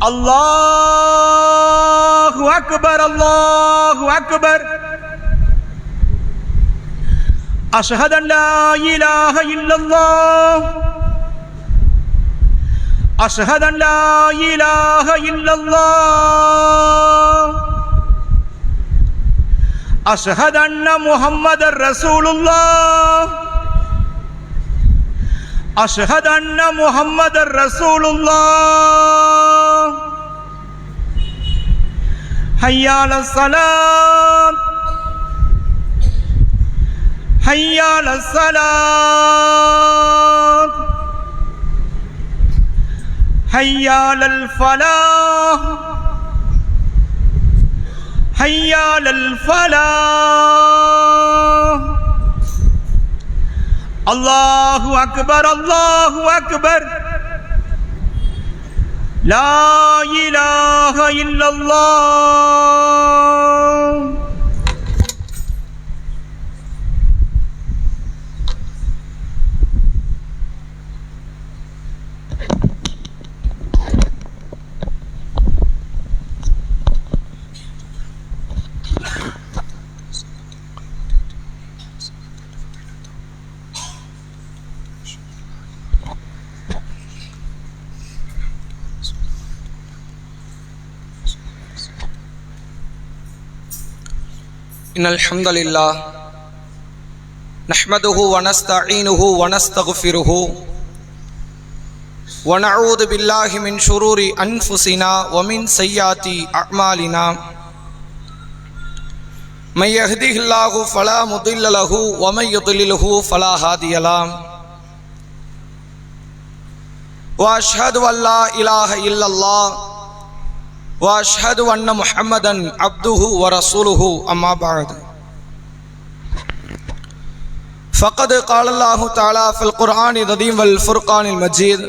الله أكبر الله أكبر أشهد أن لا إله إلا الله أشهد أن لا إله إلا الله أشهد أن محمد رسول الله أشهد أن محمد رسول الله حي على الصلاة حي على الصلاة حي على الفلاح حي على الفلاح الله أكبر الله أكبر لا إله إلا الله. إن الحمد لله نحمده ونستعينه ونستغفره ونعوذ بالله من شرور أنفسنا ومن سيئات أعمالنا من يهده الله فلا مضل له ومن يضلله فلا هادي له وأشهد أن لا إله إلا الله وأشهد أن محمدا عبده ورسوله أما بعد فقد قال الله تعالى في القرآن العظيم والفرقان المجيد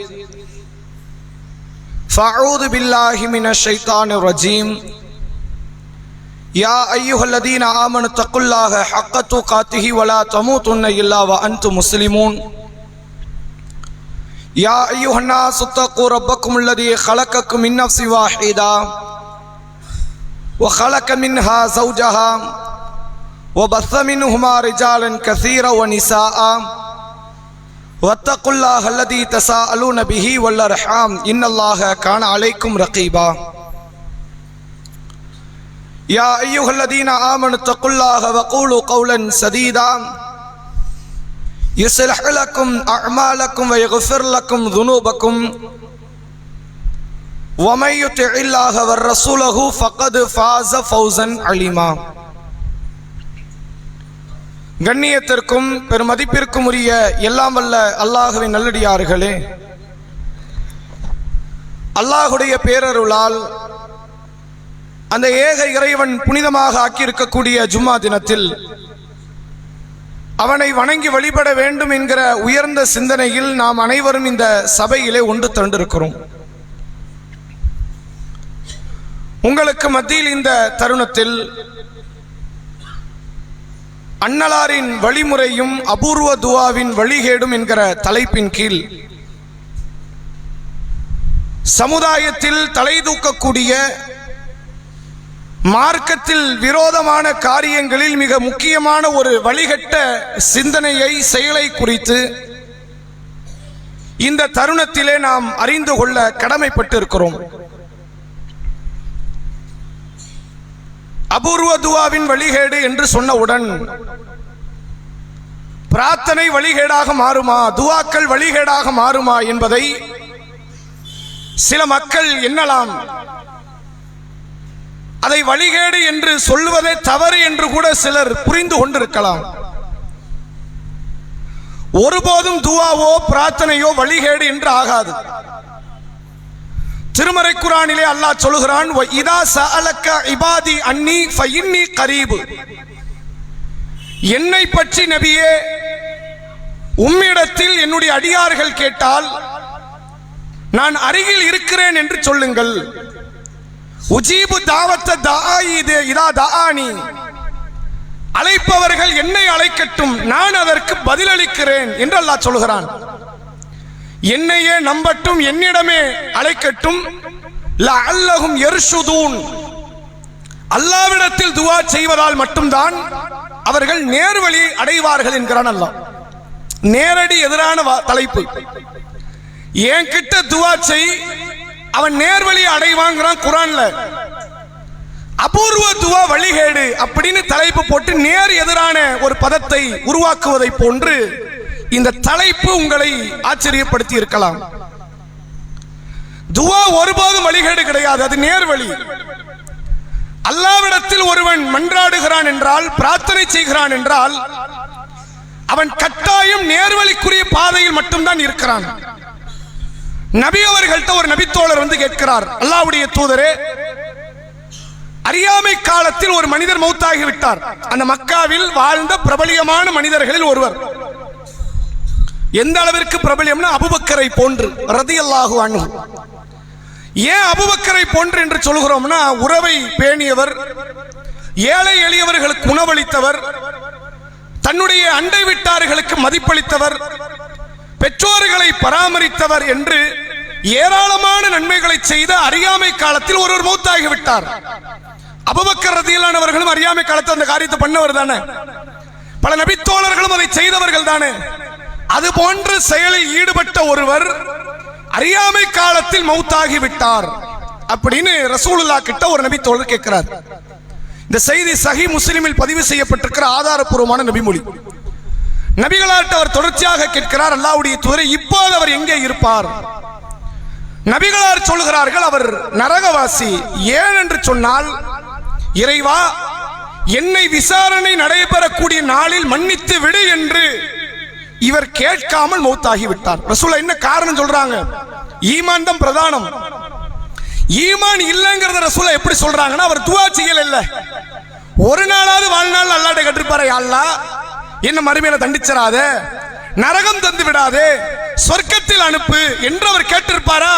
فأعوذ بالله من الشيطان الرجيم يا أيها الذين آمنوا اتقوا الله حق تقاته ولا تموتن إلا وأنتم مسلمون يا أيها الناس اتقوا ربكم الذي خلقكم من نفس واحدة وخلق منها زوجها وبث منهما رجالا كثيرا ونساء واتقوا الله الذي تساءلون به والأرحام إن الله كان عليكم رقيبا يا أيها الذين آمنوا اتقوا الله وقولوا قولا سديدا يصلح لكم أعمالكم ويغفر لكم ذنوبكم ومن يطع الله ورسوله فقد فاز فوزا عظيما. கண்ணியத்திற்கும் பெருமதிப்பிற்கும் உரிய எல்லாம் வல்ல அல்லாஹ்வின் நல்லடியார்களே, அல்லாஹுடைய பேரருளால் அந்த ஏக இறைவன் புனிதமாக ஆக்கியிருக்கக்கூடிய ஜும்மா தினத்தில் அவனை வணங்கி வழிபட வேண்டும் என்கிற உயர்ந்த சிந்தனையில் நாம் அனைவரும் இந்த சபையிலே ஒன்று திரண்டிருக்கிறோம். உங்களுக்கு மத்தியில் இந்த தருணத்தில் அன்னலாரின் வழிமுறையும் அபூர்வ துவாவின் வழிகேடும் என்கிற தலைப்பின் கீழ் சமுதாயத்தில் தலை தூக்கக்கூடிய மார்க்கத்தில் விரோதமான காரியங்களில் மிக முக்கியமான ஒரு வழிகட்ட சிந்தனையை, செயலை குறித்து இந்த தருணத்திலே நாம் அறிந்து கொள்ள கடமைப்பட்டு இருக்கிறோம். அபூர்வ துவாவின் வழிகேடு என்று சொன்னவுடன் பிரார்த்தனை வழிகேடாக மாறுமா, துவாக்கள் வழிகேடாக மாறுமா என்பதை சில மக்கள் எண்ணலாம். அதை வழிகேடு என்று சொல்வதே தவறு என்று கூட சிலர் புரிந்து கொண்டிருக்கலாம். ஒருபோதும் துவாவோ பிரார்த்தனையோ வழிகேடு என்று ஆகாது. திருமறை குர்ஆனிலே அல்லாஹ் சொல்கிறான், இதா சஅலக இபாதி அன்னி ஃபஇன்னி கரீப். என்னை பற்றி நபியே உம்மிடத்தில் என்னுடைய அடியார்கள் கேட்டால் நான் அருகில் இருக்கிறேன் என்று சொல்லுங்கள். உஜீபு தாவத்த தாயிதே இதா தாஆனி. அழைப்பவர்கள் என்னை அழைக்கட்டும், நான் அதற்கு பதிலளிக்கிறேன் என்று அல்லாஹ் சொல்கிறான். என்னையே நம்பட்டும், என்னிடமே அழைக்கட்டும், லஅல்லஹும் யர்ஷுதூன். அல்லாஹ்விடத்தில் துஆ செய்வதால் மட்டும்தான் அவர்கள் நேர்வழி அடைவார்கள் என்கிறான் அல்லாஹ். நேரடி எதிரான தலைப்பு. என்கிட்ட துஆ செய், அவன் நேர்வழி அடைவாங்கிறான் குர்ஆன்ல. அபூர்வ துஆ வழிகேடு அப்படின்னு தலைப்பு போட்டு நேர் எதிரான ஒரு பதத்தை உருவாக்குவதை போன்று இந்த தலைப்பு உங்களை ஆச்சரியப்படுத்தி இருக்கலாம். துஆ ஒருபோதும் வழிகேடு கிடையாது, அது நேர்வழி. அல்லாஹ்விடத்தில் ஒருவன் மன்றாடுகிறான் என்றால், பிரார்த்தனை செய்கிறான் என்றால், அவன் கட்டாயம் நேர்வழிக்குரிய பாதையில் மட்டும்தான் இருக்கிறான். நபி அவர்கள்ட்ட ஒரு நபித்தோழர் வந்து கேட்கிறார், அல்லாஹ்வுடைய தூதரே, அறியாமை காலத்தில் ஒரு மனிதர் மௌத்தாகி விட்டார். அந்த மக்காவில் வாழ்ந்த பிரபலியமான மனிதர்களில் ஒருவர். எந்த அளவிற்கு பிரபலியம்னா அபூபக்கரை போன்று ரலியல்லாஹு அன்ஹு. ஏன் அபூபக்கரை போன்று என்று சொல்கிறோம்னா, உறவை பேணியவர், ஏழை எளியவர்களுக்கு உணவளித்தவர், தன்னுடைய அண்டை வீட்டார்களுக்கு மதிப்பளித்தவர், பெற்றோர்களை பராமரித்தவர் என்று ஏராளமான நன்மைகளை செய்த அறியாமை காலத்தில் ஒருவர் மௌத்தாகிவிட்டார். அபூபக்கர் ரலியல்லாஹு அவர்களும் அறியாமை காலத்தில் அந்த காரியத்தை பண்ணவர் தானே. பல நபித்தோழர்களும் அதை செய்தவர்கள் தானே. அது போன்ற செயலில் ஈடுபட்ட ஒருவர் அறியாமை காலத்தில் மௌத்தாகி விட்டார் அப்படின்னு ரசூலுல்லாஹ் கிட்ட ஒரு நபித்தோழர் கேட்கிறார். இந்த செய்தி சஹீஹ் முஸ்லிமில் பதிவு செய்யப்பட்டிருக்கிற ஆதாரப்பூர்வமான நபிமொழி. நபிகளாட்ட அவர் தொடர்ச்சியாக கேட்கிறார், அல்லாஹ்வுடைய தூதரே, இப்போது அவர் எங்கே இருப்பார்? நபிகளார் சொல்கிறார்கள், அவர் நரகவாசி. ஏன் என்று சொன்னால், இறைவா, என்னை விசாரணை நடைபெறக்கூடிய நாளில் மன்னித்து விடு என்று இவர் கேட்காமல் மௌத்தாகி விட்டார். ரசூலுல்லாஹ் என்ன காரணம் சொல்றாங்க? ஈமான் தான் பிரதானம். ஈமான் இல்லங்கிறத ரசூலுல்லாஹ் எப்படி சொல்றாங்கன்னா, அவர் துஆ செய்யல. இல்ல, ஒரு நாளாவது வாழ்நாள் அல்லாஹ்ட்ட கேட்டிருப்பாரே, அல்லாஹ் என்ன மறுமையில தண்டிச்சிராத, நரகம் தந்து விடாதே, சொர்க்கத்தில் அனுப்பு என்று அவர் கேட்டிருப்பாரா?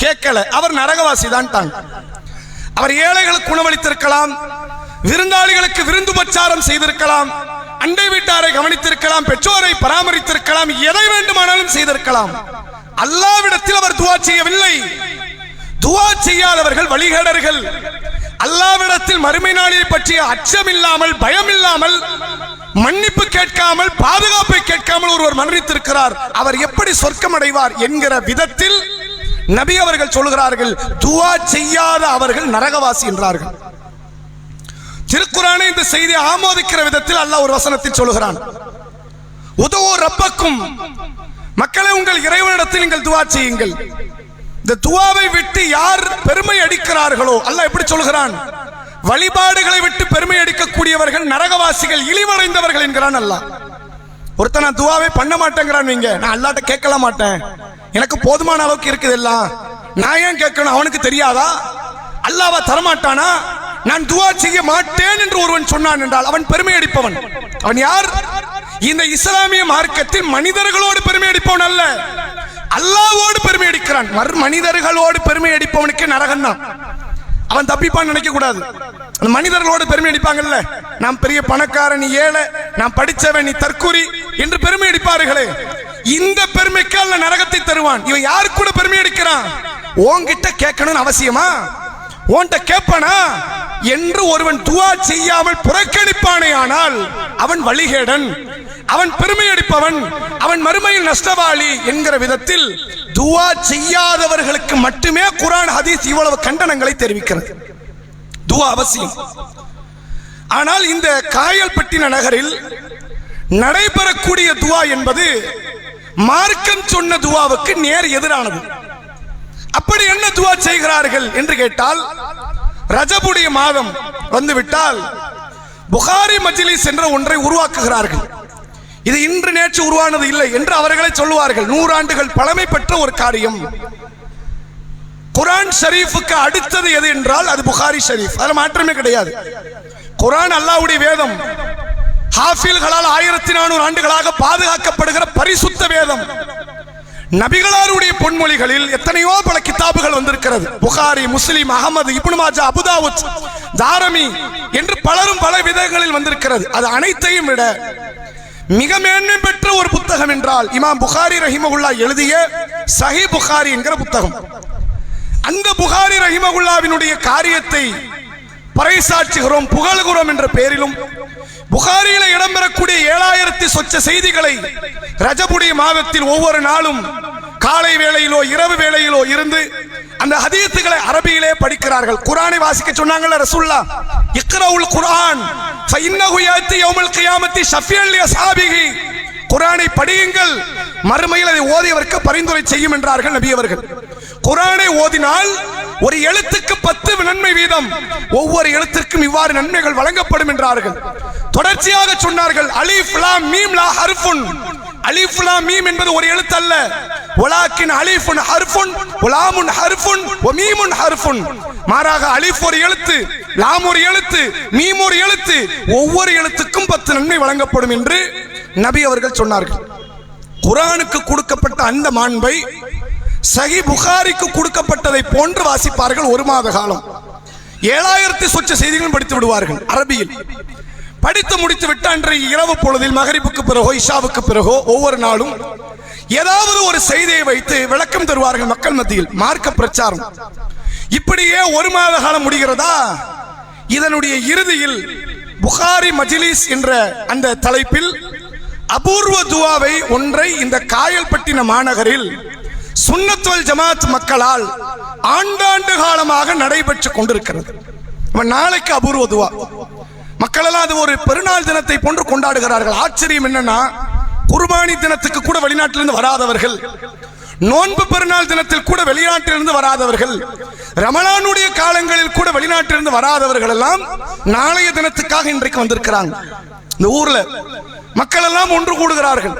கேட்கல. அவர் நரகவாசி தான். அவர் ஏழைகளுக்கு உணவளித்திருக்கலாம், விருந்தாளிகளுக்கு விருந்துபச்சாரம் செய்திருக்கலாம், அண்டை வீட்டாரை கவனித்திருக்கலாம், பெற்றோரை பராமரித்திருக்கலாம், எதை வேண்டுமானாலும் செய்திருக்கலாம். அல்லாஹ்விடத்தில் அவர் துஆ செய்யவில்லை. துஆ செய்யாதவர்கள் வழிகேடர்கள். அல்லாஹ்விடத்தில் மறுமை நாளை பற்றிய அச்சம் இல்லாமல், பயம் இல்லாமல், மன்னிப்பு கேட்காமல், பாதுகாப்பை கேட்காமல் ஒருவர் மரணித்திருக்கிறார். அவர் எப்படி சொர்க்கம் அடைவார் என்கிற விதத்தில் நபி அவர்கள் சொல்கிறார்கள், துஆ செய்யாத அவர்கள் நரகவாசி என்றார்கள். திருக்குர்ஆனை இந்த செய்தியை ஆமோதிக்கிற விதத்தில் அல்லாஹ் ஒரு வசனத்தில் சொல்கிறான், உதூ ரப்பக்கும், மக்களை உங்கள் இறைவனிடத்தில் நீங்கள் துஆ செய்யுங்கள். இந்த துஆவை விட்டு யார் பெருமை அடிக்கிறார்களோ, அல்லாஹ் எப்படி சொல்கிறான், வழிபாடுகளை விட்டு பெருமை அடிக்கக்கூடியவர்கள் நரகவாசிகள், இழிவடைந்தவர்கள் என்கிறான் அல்லாஹ். ஒருத்தன் நான் துஆவே பண்ண மாட்டேங்கிறான், நீங்க நான் அல்லாஹ்ட்ட கேட்கல மாட்டேன், எனக்கு போதுமான அளவுக்கு இருக்குது எல்லாம், நான் ஏன் கேட்கணும், அவனுக்கு தெரியாதா? அல்லாஹ்வா தரமாட்டானா? நான் துஆ செய்ய மாட்டேன் என்று ஒருவன் சொன்னான் என்றால் அவன் பெருமை அடிப்பவன். அவன் யார்? இந்த இஸ்லாமிய மார்க்கத்தில் மனிதர்களோடு பெருமை அடிப்பவன் அல்ல, அல்லாஹ்வோடு பெருமை அடிக்கிறான். மனிதர்களோடு பெருமை அடிப்பவனுக்கு நரகம் தான். அவன் தப்பிப்பான்னு நினைக்க கூடாது. மனிதர்களோடு பெருமை அடிப்பாங்கல்ல, நான் பெரிய பணக்காரன், நீ ஏழை, நான் படிச்சவன், நீ தற்குறி என்று பெருமை அடிப்பார்களே, இந்த பெருமைக்கு அல்ல நரகத்தை தருவான். இவன் யாரு கூட பெருமை அடிக்கிறான்? உன்கிட்ட கேட்கணும்னு அவசியமா? உன்கிட்ட கேட்பானா என்று ஒருவன் துஆ செய்யாமல் புறக்கணிப்பானே ஆனால் அவன் வழிகேடன், அவன் பெருமை அடிப்பவன், அவன் மறுமையில் நஷ்டவாளி என்கிற விதத்தில் துஆ செய்யாதவர்களுக்கு மட்டுமே குர்ஆன் ஹதீஸ் இவ்வளவு கண்டனங்களை தெரிவிக்கிறது. துஆ அவசியம். ஆனால் இந்த காயல்பட்டின நகரில் நடைபெறக்கூடிய துஆ என்பது மார்க்கம் சொன்ன துஆவுக்கு நேர் எதிரானது. அப்படி என்ன துஆ செய்கிறார்கள் என்று கேட்டால், ரஜபுடைய மாதம் வந்துவிட்டால் புகாரி மஜ்லிஸ் என்ற ஒன்றை உருவாக்குகிறார்கள். இது இன்று நேற்று உருவானது இல்லை என்று அவர்களே சொல்லுவார்கள். 100 ஆண்டுகள் பழமை பெற்ற ஒரு காரியம். குர்ஆன் ஷரீஃபுக்கு அடுத்தது எது என்றால் அது புகாரி ஷரீஃப். அதுல மாற்றமே கிடையாது. குர்ஆன் அல்லாஹ்வுடைய வேதம், ஹாஃபில்களால் 1400 ஆண்டுகளாக பாதுகாக்கப்படுகிற பரிசுத்த வேதம். நபிகளாருடைய பொன்மொழிகளில் எத்தனையோ பல கிதாபுகள் வந்திருக்கிறது. புகாரி, முஸ்லிம், அஹமது, இப்னு மாஜா, அபுதாவுத், தாரமி என்று பலரும் பல விதங்களில் வந்திருக்கிறது. அது அனைத்தையும் விட மிக மேன்மை பெற்ற ஒரு புத்தகம் என்றால் இமாம் புகாரி ரஹிமஹுல்லாஹ் எழுதிய சஹீஹ் புகாரி என்கிற புத்தகம். அந்த புகாரி ரஹிமகுல்லாவினுடைய காரியத்தை பறைசாற்றுகிறோம், புகழ்கிறோம் என்ற பெயரிலும் புகாரியில இடம்பெறக்கூடிய 7000 சொச்ச செய்திகளை ரஜபுடைய மாதத்தில் ஒவ்வொரு நாளும் காலை வேளையிலோ இரவு வேளையிலோ இருந்து அந்த ஹதீஸுகளை அரபியிலே படிக்கிறார்கள். குர்ஆனை வாசிக்க சொன்னாங்கல்ல ரசூலுல்லாஹ், இக்ரவுல் குர்ஆன் ஃபஇன்னஹு யாத்தி யௌமல் கியாமத்தி ஷஃபியன் லி அஸ்ஹாபிஹி, குர்ஆனை படியுங்கள், மறுமையில் அதை ஓதியவருக்கு பரிந்துரை செய்யும் என்றார்கள் நபி அவர்கள். குர்ஆனை ஓதினால் ஒரு எழுத்துக்கு 10 நன்மை வீதம், ஒவ்வொரு எழுத்திற்கும் இவ்வாறு நன்மைகள் வழங்கப்படும் என்றார்கள். தொடர்ச்சியாக சொன்னார்கள், அலிஃப் லாம் மீம் லா ஹர்ஃபுன், அலிஃப் லாம் மீம் என்பது ஒரு எழுத்து அல்ல, வலாக்கின் அலிஃபுன் ஹர்ஃபுன் வலாமுன் ஹர்ஃபுன் வ மீமுன் ஹர்ஃபுன், மாறாக அலிஃப் ஒரு எழுத்து, லாம் ஒரு எழுத்து, மீம் ஒரு எழுத்து, ஒவ்வொரு எழுத்துக்கும் 10 நன்மை வழங்கப்படும் என்று நபி அவர்கள் சொன்னார்கள். குர்ஆனுக்கு கொடுக்கப்பட்ட அந்த மாண்பை சஹீஹ் புகாரிக்கு கொடுக்கப்பட்டதை போன்று வாசிப்பார்கள். ஒரு மாத காலம் 7000 சொச்ச செய்திகளும் படித்து விடுவார்கள் அரபியில். படித்து முடித்து விட்டு அன்றைய இரவு பொழுதில் மகரிபுக்கு பிறகோ இஷாவுக்கு பிறகோ ஒவ்வொரு நாளும் ஏதாவது ஒரு செய்தியை வைத்து விளக்கம் தருவார்கள் மக்கள் மத்தியில், மார்க்க பிரச்சாரம். இப்படியே ஒரு மாத காலம் முடிகிறதா. இதனுடைய இறுதியில் புகாரி மஜ்லிஸ் என்ற அந்த தலைப்பில் அபூர்வ துஆவை ஒன்றை இந்த காயல்பட்டின மாநகரில் சுன்னத் வல் ஜமாத் மக்களால் ஆண்டாண்டு காலமாக நடைபெற்றுக் கொண்டிருக்கிறது. நாளைக்கு அபூர்வ துஆ மக்கள் எல்லாம் அது ஒரு பெருநாள் தினத்தை போன்று கொண்டாடுகிறார்கள். ஆச்சரியம் என்னன்னா, குர்பானி தினத்துக்கு கூட வெளிநாட்டிலிருந்து வராதவர்கள், நோன்பு பெருநாள் தினத்தில் கூட வெளிநாட்டிலிருந்து வராதவர்கள், ரமலானுடைய காலங்களில் கூட வெளிநாட்டிலிருந்து வராதவர்கள் எல்லாம் நாளைய தினத்துக்காக இன்றைக்கு வந்திருக்கிறாங்க. இந்த ஊர்ல மக்கள் எல்லாம் ஒன்று கூடுகிறார்கள்.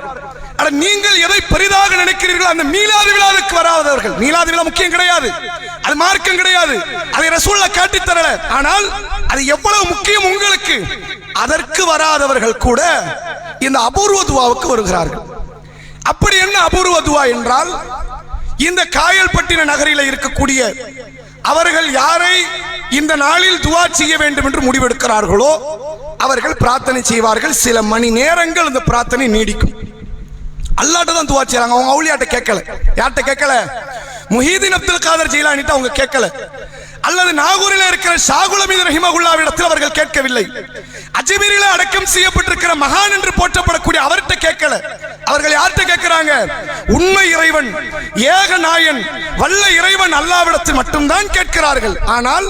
நீங்கள் எதை பெரிதாக நினைக்கிறீர்கள், அந்த மீலாது விழாவுக்கு வராதவர்கள், மீலாது விழா முக்கியம் கிடையாது, அது மார்க்கம் கிடையாது, அதை ரசூலுல்லாஹ் காட்டி தரல, ஆனால் அது எவ்வளவு முக்கியம் உங்களுக்கு, அதற்கு வராதவர்கள் கூட இந்த அபூர்வ துஆவுக்கு வருகிறார்கள். அப்படி என்ன அபூர்வ துஆ என்றால், இந்த காயல்பட்டின நகரில் இருக்கக்கூடிய அவர்கள் யாரை இந்த நாளில் துஆ செய்ய வேண்டும் என்று முடிவெடுக்கிறார்களோ அவர்கள் பிரார்த்தனை செய்வார்கள். சில மணி நேரங்கள் இந்த பிரார்த்தனை நீடிக்கும். அல்லாஹ்ட்ட தான் துஆ செய்றாங்க, அவங்க அவுலியாட்ட கேட்கல. யார்ட்ட கேட்கல? முஹீதீன் அப்துல் காதர் ஜீலானிட்ட அவங்க கேட்கல, அல்லது நாகூரில் இருக்கிற ஷாகுல் அமீது ரஹிமகுல்லாவிடத்தில் அவர்கள் கேட்கவில்லை, அஜ்மீரில் அடக்கம் செய்யப்பட்டிருக்கிற மகான் என்று போற்றப்படக்கூடிய அவர்கிட்ட கேட்கல. அவர்கள் யார்கிட்ட கேட்கிறாங்க? உண்மை இறைவன், ஏக நாயன், வல்ல இறைவன் அல்லாஹ்விடத்தில் மட்டும்தான் கேட்கிறார்கள். ஆனால்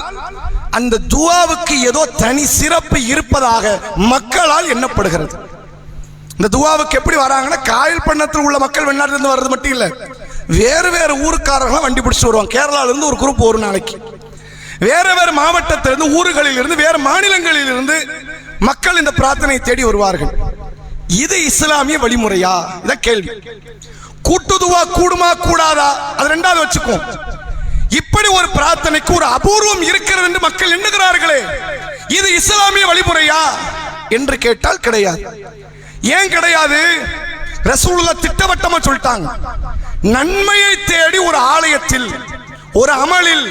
அந்த துஆவுக்கு ஏதோ தனி சிறப்பு இருப்பதாக மக்களால் எண்ணப்படுகிறது. இந்த துஆவுக்கு எப்படி வராங்கன்னா, காயல்பட்டினத்தில் உள்ள மக்கள் வெளிநாட்டிலிருந்து வர்றது மட்டும் இல்ல, வேறு வேறு ஊருக்காரர்கள் வண்டி பிடிச்சு வருவாங்க. கேரளால இருந்து ஒரு குரூப் ஒரு நாளைக்கு, வேறு வேறு மாவட்டத்திலிருந்து, ஊர்களில் இருந்து, வேறு மாநிலங்களில் இருந்து மக்கள் இந்த பிரார்த்தனையை தேடி வருவார்கள். இது இஸ்லாமிய வழிமுறையா? இத கேள்வி. கூட்டு துஆ கூடுமா கூடாதா அது ரெண்டாவது வச்சுக்கோ. இப்படி ஒரு பிரார்த்தனைக்கு ஒரு அபூர்வம் இருக்கிறது என்று மக்கள் எண்ணுகிறார்களே, இது இஸ்லாமிய வழிமுறையா என்று கேட்டால் கிடையாது. ஏன் கிடையாது? ரசூலுல்லாஹ் திட்டவட்டமா சொல்லிட்டாங்க, நன்மையை தேடி ஒரு ஆலயத்தில் ஒரு அமலில்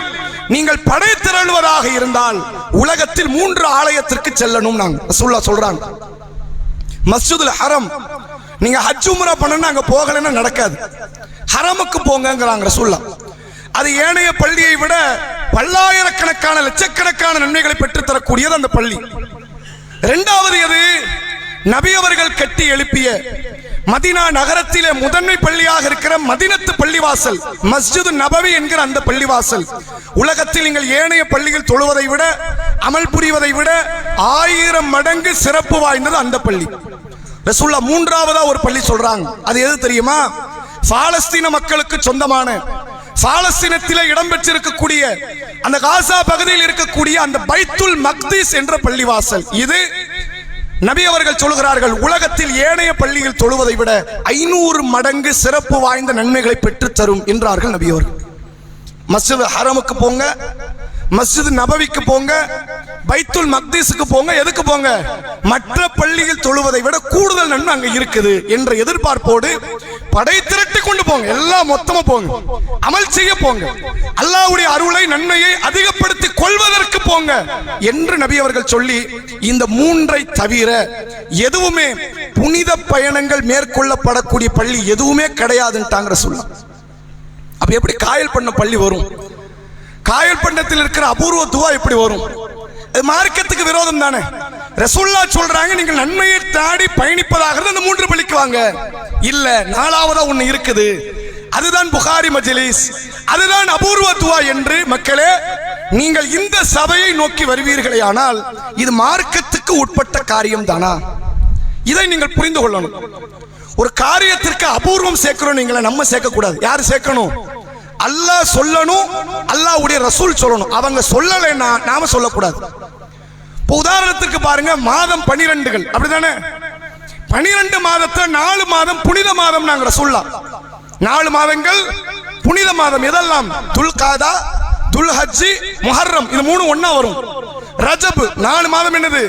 நீங்கள் படை திரளுவதாக இருந்தால் உலகத்தில் 3 ஆலயத்திற்கு செல்லணும். நாங்க ரசூலுல்லாஹ் சொல்றாங்க, மஸ்ஜிதுல் ஹரம், நீங்க ஹஜ் உம்ரா பண்ணனும் அங்க போகலன்னா நடக்காது, ஹரமுக்கு போங்கங்கறாங்க ரசூலுல்லாஹ். அது ஏனைய பள்ளியை விட பல்லாயிரக்கணக்கான லட்சக்கணக்கான நன்மைகளை பெற்று தரக்கூடியது அந்த பள்ளி. இரண்டாவது எது? நபி அவர்கள் கட்டி எழுப்பிய மதீனா நகரத்திலே முதன்மை பள்ளியாக இருக்கிற மதீனத்து பள்ளிவாசல், மஸ்ஜிது நபவி என்கிற அந்த பள்ளிவாசல் உலகத்தில் நீங்கள் ஏனைய பள்ளிகள் தொழுவதை விட, அமல் புரிவதை விட 1000 மடங்கு சிறப்பு வாய்ந்தது அந்த பள்ளி. ரசூலுல்லாஹ் மூன்றாவதா ஒரு பள்ளி சொல்றாங்க. அது எது தெரியுமா? பாலஸ்தீன மக்களுக்கு சொந்தமான, பாலஸ்தீனத்திலே இடம்பெற்றிருக்கக்கூடிய அந்த காசா பகுதியில் இருக்கக்கூடிய அந்த பைத்துல் மக்திஸ் என்ற பள்ளிவாசல். இது நபி அவர்கள் சொல்கிறார்கள், உலகத்தில் ஏனைய பள்ளியில் தொழுவதை விட 500 மடங்கு சிறப்பு வாய்ந்த நன்மைகளை பெற்று தரும் என்றார்கள் நபி அவர்கள். மஸ்ஜித் ஹரமுக்கு போங்க, மஸ்ஜித் நபவிக்கு போங்க, பைத்துல் மக்திஸுக்கு போங்க. எதுக்கு போங்க? மற்ற பள்ளியில் தொழுவதை விட கூடுதல் நன்மை அங்க இருக்குது என்ற எதிர்பார்ப்போடு படை திரட்டி கொண்டு போங்க, எல்லாம் மொத்தமா போங்க, அமல் செய்ய போங்க, அல்லாஹ்வுடைய அருளை நன்மையை அதிகப்படுத்தி கொள்வதற்கு போங்க என்று நபி அவர்கள் சொல்லி, இந்த 3ஐ தவிர எதுவுமே புனித பயணங்கள் மேற்கொள்ளப்படக்கூடிய பள்ளி எதுவுமே கிடையாதுன்னு ரசூலுல்லாஹ். அப்ப எப்படி காயல் பண்ண பள்ளி வரும்? காயல் பண்டத்தில் இருக்கிற அபூர்வ துவா எப்படி வரும்? அது மார்க்கத்துக்கு விரோதம் தானே. ரசூலுல்லாஹ் சொல்றாங்க நீங்கள் நன்மையை தாடி பயணிப்பதாக அந்த 3 பலிக்கு வாங்க. இல்ல, 4வதா ஒண்ணு இருக்குது, அதுதான் புகாரி மஜ்லிஸ், அதுதான் அபூர்வ துவா என்று மக்களே நீங்கள் இந்த சபையை நோக்கி வருவீர்களே, ஆனால் இது மார்க்கத்துக்கு உட்பட்ட காரியம் தானா? இதை நீங்கள் புரிந்து கொள்ளணும். ஒரு காரியத்திற்கு அபூர்வம் சேர்க்கிறோம் நீங்கள, நம்ம சேர்க்க கூடாது. யாரு சேர்க்கணும்? அல்லாஹ் சொல்லணும், அல்லாஹ்வுடைய ரசூல் சொல்லணும். அவங்க சொல்லலைன்னா நாம சொல்லக்கூடாது. உதாரணத்துக்கு பாருங்க, மாதம் 12 அப்படிதானே? 12 மாதத்தை 4 மாதம் புனித மாதம் நாங்க ரசூலுல்லாஹ் 4 மாதங்கள் புனித மாதம். எதெல்லாம்? துல்காதா, துல்ஹஜ்ஜி, முஹர்ரம், இது 3 ஒண்ணா வரும். ரஜப் 4 மாதம் என்னது?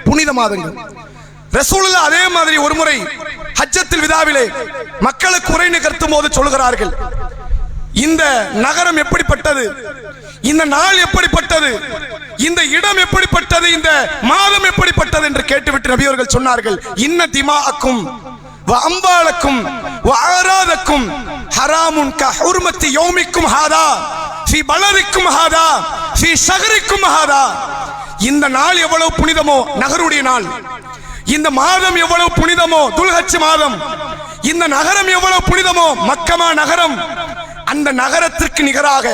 புனித மாதங்கள். ரசூலுல்லாஹ் அதே மாதிரி ஒரு முறை ஹஜ்ஜத்துல் விதாவிலே மக்களுக்கு உரை நிகழ்த்தும் போது சொல்கிறார்கள், இந்த நகரம் எப்படிப்பட்டது, இந்த நாள் எப்படிப்பட்டது, இந்த இடம் எப்படிப்பட்டது, இந்த மாதம் எப்படிப்பட்டது என்று கேட்டுவிட்டு நபி அவர்கள் சொன்னார்கள், இன்ன திமாஅக்கும் வ அம்வாலக்கும் வ ஆராதக்கும் ஹராமுன் க ஹுர்மத்தி யௌமிக்கும் ஹாதா ஃபீ பலதிக்கும் ஹாதா ஃபீ ஷஹரிக்கும் ஹாதா. இந்த நாள் எவ்வளவு புனிதமோ நகருடைய நாள், இந்த மாதம் எவ்வளவு புனிதமோ துல்ஹஜ் மாதம், இந்த நகரம் எவ்வளவு புனிதமோ மக்கமா நகரம், அந்த நகரத்திற்கு நிகராக,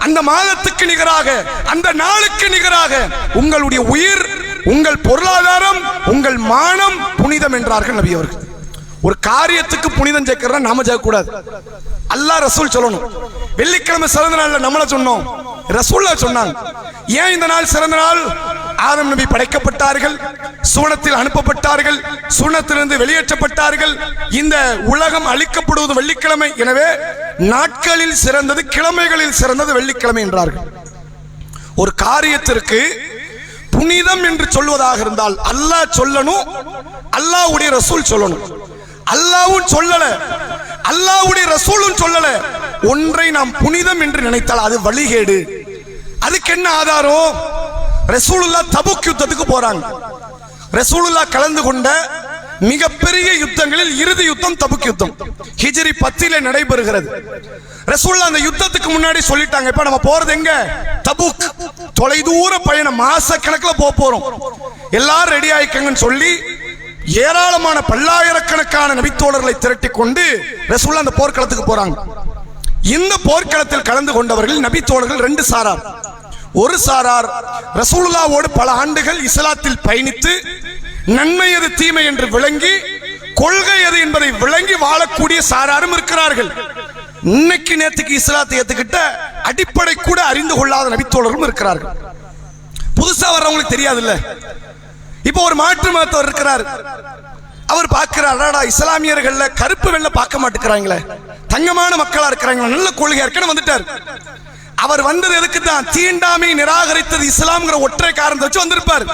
அந்த மாதத்துக்கு நிகராக, அந்த நாளுக்கு நிகராக உங்களுடைய உயிர், உங்கள் பொருளாதாரம், உங்கள் மானம் புனிதம் என்றார்கள் நபி அவர்கள். ஒரு காரியத்துக்கு புனிதம் சேர்க்கிறதா நாம சேர்க்க கூடாது. அல்லாஹ் ரசூல் சொல்லணும். வெள்ளிக்கிழமை சிறந்த நாள்ல நம்மள சொன்னோம், ரசூலுல்லாஹ் சொன்னாங்க. ஏன் இந்த நாள் சிறந்த நாள்? ஆதம் நபி படைக்கப்பட்டார்கள், சூனத்தில் அனுப்பப்பட்டார்கள், சூனத்திலிருந்து வெளியேற்றப்பட்டார்கள். இந்த உலகம் அழிக்கப்படுவது வெள்ளிக்கிழமை. எனவே நாட்களில் சிறந்தது, கிழமைகளில் சிறந்தது வெள்ளிக்கிழமை என்றார்கள். ஒரு காரியத்திற்கு புனிதம் என்று சொல்வதாக இருந்தால் அல்லாஹ் சொல்லணும், அல்லாஹ்வுடைய ரசூல் சொல்லணும். அல்லாஹ்வும் சொல்லல, அல்லாஹ்வுடைய ரசூலும் சொல்லல. ஒன்றை நாம் புனிதம் என்று நினைத்தால் அது வழிகேடு. அதுக்கு என்ன ஆதாரம்? ரசூலுல்லாஹ் தபுக் யுத்தத்துக்கு போறாங்க. ரசூலுல்லாஹ் கலந்து கொண்ட மிகப்பெரிய யுத்தங்களில் இறுதி யுத்தம் தபுக் யுத்தம். ஹிஜ்ரி 10 நடைபெறுகிறது. ரசூலுல்லாஹ் அந்த யுத்தத்துக்கு முன்னாடி சொல்லிட்டாங்க, இப்ப நம்ம போறது எங்க? தபுக். தொலைதூர பயணம், மாச கணக்கில் போறோம், எல்லாரும் ரெடி ஆயிக்கங்கன்னு சொல்லி ஏராளமான பல்லாயிரக்கணக்கான நபித்தோழர்களை திரட்டி கொண்டு ரசூலுல்லாஹ் அந்த போர்க்களத்துக்கு போறாங்க. இந்த போர்க்களத்தில் கலந்து கொண்டவர்கள் நபித்தோழர்கள் 2 சாரார். ஒரு சாரார் ரசூலுல்லாஹ்வோடு பல ஆண்டுகள் இஸ்லாத்தில் பயணித்து நன்மை எது தீமை என்று விளங்கி, கொள்கை எது என்பதை விளங்கி வாழக்கூடிய சாராரும் இருக்கிறார்கள். இன்னைக்கு நேத்துக்கு இஸ்லாத்தை ஏத்துக்கிட்ட அடிப்படை கூட அறிந்து கொள்ளாத நபித்தோழரும் இருக்கிறார்கள். புதுசா வர்றவங்களுக்கு தெரியாது இல்ல. இப்போ ஒரு மாற்று மதத்தவர் இருக்கிறார், அவர் பார்க்கிறார், இஸ்லாமியர்கள்ல கருப்பு வெள்ளை பார்க்க மாட்டேங்கிறாங்களே, தங்கமான மக்களா இருக்கிறாங்களா, நல்ல கொள்கையா இருக்குன்னு வந்துட்டார். அவர் வந்தது எதுக்கு தான்? தீண்டாமை நிராகரித்தது இஸ்லாம்ங்கிற ஒற்றை காரணத்தை வச்சு வந்திருப்பார்.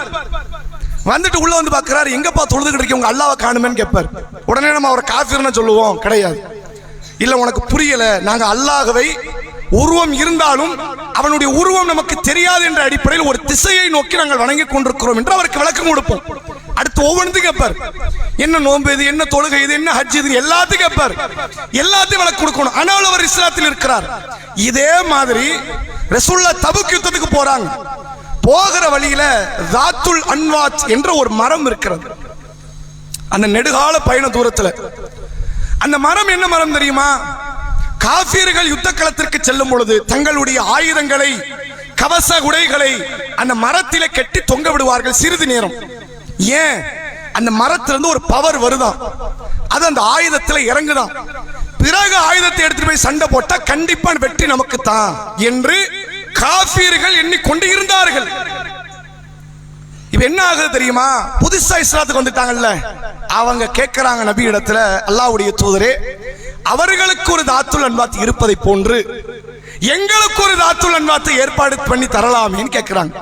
வந்துட்டு உள்ள வந்து பார்க்கிறார், எங்கப்பா தொழுதுகிட்டு இருக்கீங்க, உங்க அல்லாஹ்வை காணுமேன்னு கேட்பார். உடனே நம்ம அவரை காஃபிர்னு சொல்லுவோம்? கிடையாது. இல்ல உனக்கு புரியல, நாங்க அல்லாஹ்வை உருவம் இருந்தாலும் அவனுடைய உருவம் நமக்கு தெரியாது என்ற அடிப்படையில் ஒரு திசையை நோக்கி நாங்கள் வணங்கி கொண்டிருக்கிறோம் என்று அவருக்கு விளக்கம் கொடுப்போம். அடுத்து ஒவ்வொன்றும் கேட்பார், என்ன நோன்பு இது, என்ன தொழுகை இது, என்ன ஹஜ் இது, எல்லாத்தையும் கேட்பார். எல்லாத்தையும் விளக்கம் கொடுக்கணும். ஆனால் அவர் இஸ்லாத்தில் இருக்கிறார். இதே மாதிரி ரசூலுல்லாஹ் தபுக் யுத்தத்துக்கு போறாங்க. போகிற வழியில ஜாத்துல் அன்வாத் என்ற ஒரு மரம் இருக்கிறது. அந்த நெடுகால பயண தூரத்துல அந்த மரம் என்ன மரம் தெரியுமா? காஃபிர்கள் யுத்த களத்திற்கு செல்லும் பொழுது தங்களுடைய ஆயுதங்களை, கவச உடைகளை அந்த மரத்திலே கட்டி தொங்க விடுவார்கள் சிறிது நேரம். ஏன்? அந்த மரத்திலிருந்து ஒரு பவர் வருதான், அது அந்த ஆயுதத்தில் இறங்குதான். பிறகு ஆயுதத்தை எடுத்துட்டு போய் சண்டை போட்டா கண்டிப்பா வெற்றி நமக்கு தான் என்று காஃபிர்கள் எண்ணிக்கொண்டு இருந்தார்கள். இப்ப என்ன ஆகுது தெரியுமா? புதுசா இஸ்லாத்துக்கு வந்துட்டாங்கல்ல, அவங்க கேட்கிறாங்க நபி இடத்துல, அல்லாஹ்வுடைய தூதரே, அவர்களுக்கு ஒரு தாத்துல் அன்வாத் இருப்பதை போன்று எங்களுக்கு ஒரு தாத்துல் அன்வாத்தை ஏற்பாடு பண்ணி தரலாமேன்னு கேட்கிறாங்க.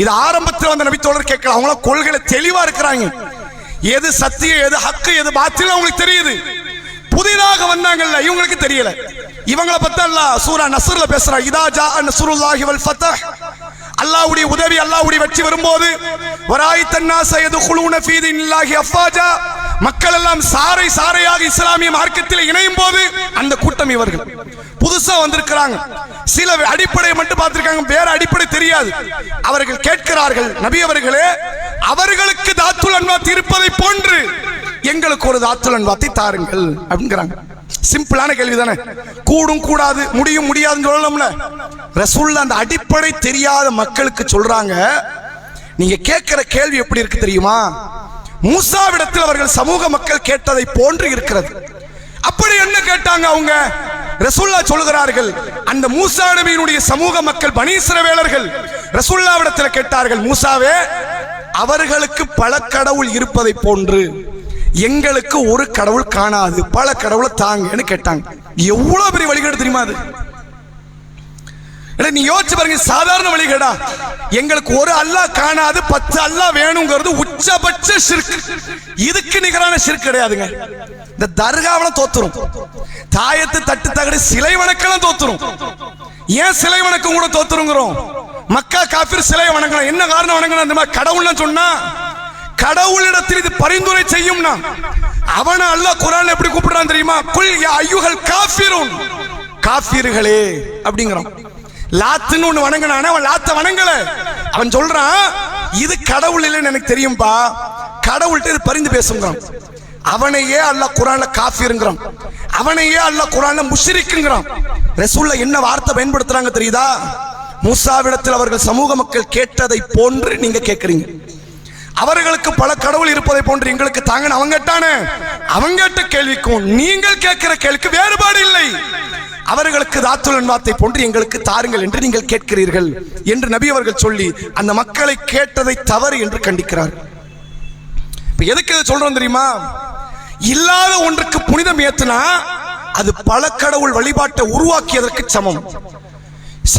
இது ஆரம்பத்தில் வந்த நபி தோழர் கேட்கலாம். அவங்கள கொள்கையில தெளிவா இருக்கிறாங்க, எது சத்தியம் எது ஹக்கு எது பாத்தில் அவங்களுக்கு தெரியுது. புதிதாக வந்தாங்கல்ல, இவங்களுக்கு தெரியல. இவங்களை பத்தி அல்லாஹ் சூரா நஸ்ர்ல பேசுறான், இதா ஜா நஸ்ருல்லாஹி வல் ஃபத்ஹ், அல்லாஹ்வுடைய உதவி, அல்லாஹ்வுடைய வெற்றி வரும்போது, வராயித்தன் நாஸ யதுகுலூன ஃபீ தீனில்லாஹி அஃபாஜா மக்கள் எல்லாம் சாறை சாறையாக இஸ்லாமிய மார்க்கத்தில் இணையும் போது அந்த கூட்டம் இவர்கள் புதுசா வந்திருக்கிறாங்க. சில அடிப்படையை மட்டும் பார்த்திருக்காங்க, வேற அடிப்படை தெரியாது. அவர்கள் கேட்கிறார்கள், நபி அவர்களே, அவர்களுக்கு தாத்துல் அன்வாத் இருப்பதை போன்று எங்களுக்கு ஒரு தாத்துல் அன்வாத்தை தாருங்கள் அப்படிங்கிறாங்க. சிம்பிளான கேள்வி தானே. கூடும் கூடாது, முடியும் முடியாதுன்னு சொல்லலாம்ல. ரசூலுல்லாஹ் அந்த அடிப்படை தெரியாத மக்களுக்கு சொல்றாங்க, நீங்க கேட்கிற கேள்வி எப்படி இருக்கு தெரியுமா? மூசாவிடத்தில் அவர்கள் சமூக மக்கள் கேட்டதை போன்று இருக்கிறது. அப்படி என்ன கேட்டாங்க அவங்க? ரசூலுல்லாஹ் சொல்கிறார்கள், அந்த மூசா நபியினுடைய சமூக மக்கள் பனி இஸ்ரவேலர்கள் ரசூலுல்லாஹ்விடத்தில் கேட்டார்கள், மூசாவே, அவர்களுக்கு பல கடவுள் இருப்பதை போன்று எங்களுக்கு ஒரு கடவுள் காணாது, பல கடவுளை தாங்கன்னு கேட்டாங்க. எவ்வளவு பெரிய வழிகேடு தெரியுமா அது? நீ யோசிச்சு பாருங்க, சாதாரண வழிகேடா? எங்களுக்கு ஒரு அல்லாஹ் காணாது, 10 அல்லாஹ் வேணுங்கிறது உச்சபட்ச ஷிர்க். இதுக்கு நிகரான ஷிர்க் கிடையாதுங்க. இந்த தர்காவெல்லாம் தோத்துரும், தாயத்து தட்டு தகடு சிலை வணக்கம் தோத்துரும். ஏன் சிலை வணக்கம் கூட தோத்துருங்கிறோம்? மக்கா காஃபிர் சிலை வணங்கலாம். என்ன காரணம் வணங்கணும்? அந்த மாதிரி கடவுள்னு சொன்னா கடவுளிடத்தில் இது பரிந்துரை செய்யும்னா அவனை அல்லாஹ் குர்ஆன்ல எப்படி கூப்பிடுறான் தெரியுமா? குல் யா அய்யுஹல் காஃபிரூன், காஃபிர்களே அப்படிங்கிறான். லாத்துன்னு ஒண்ணு வணங்கினானே, அவன் லாத்த வணங்கல. அவன் சொல்றான், இது கடவுள் இல்லைன்னு எனக்கு தெரியும்பா, கடவுள்கிட்ட இது பரிந்து பேசுங்கிறான். அவனையே அல்லாஹ் குர்ஆன்ல காஃபிர்ங்கிறான், அவனையே அல்லாஹ் குர்ஆன்ல முஷ்ரிக்ங்கிறான். ரசூலுல்லாஹ் என்ன வார்த்தை பயன்படுத்துறாங்க தெரியுதா? மூசாவிடத்தில் அவர்கள் சமூக மக்கள் கேட்டதை போன்று நீங்க கேட்கறீங்க. அவர்களுக்கு பல கடவுள் இருப்பதை போன்று எங்களுக்கு தாங்க அவங்க கேட்டானே, அவங்க கேட்ட கேள்விக்கும் நீங்கள் கேட்கிற கேள்விக்கு வேறுபாடு இல்லை. அவர்களுக்கு தாத்துல் அன்வாத்தை போன்று எங்களுக்கு தாருங்கள் என்று நீங்கள் கேட்கிறீர்கள் என்று நபி அவர்கள் சொல்லி அந்த மக்களை கேட்டதை தவறு என்று கண்டிக்கிறார். இப்ப எதுக்கு சொல்றோம் தெரியுமா? இல்லாத ஒன்றுக்கு புனிதம் ஏத்துனா அது பல கடவுள் வழிபாட்டை உருவாக்கியதற்கு சமம்.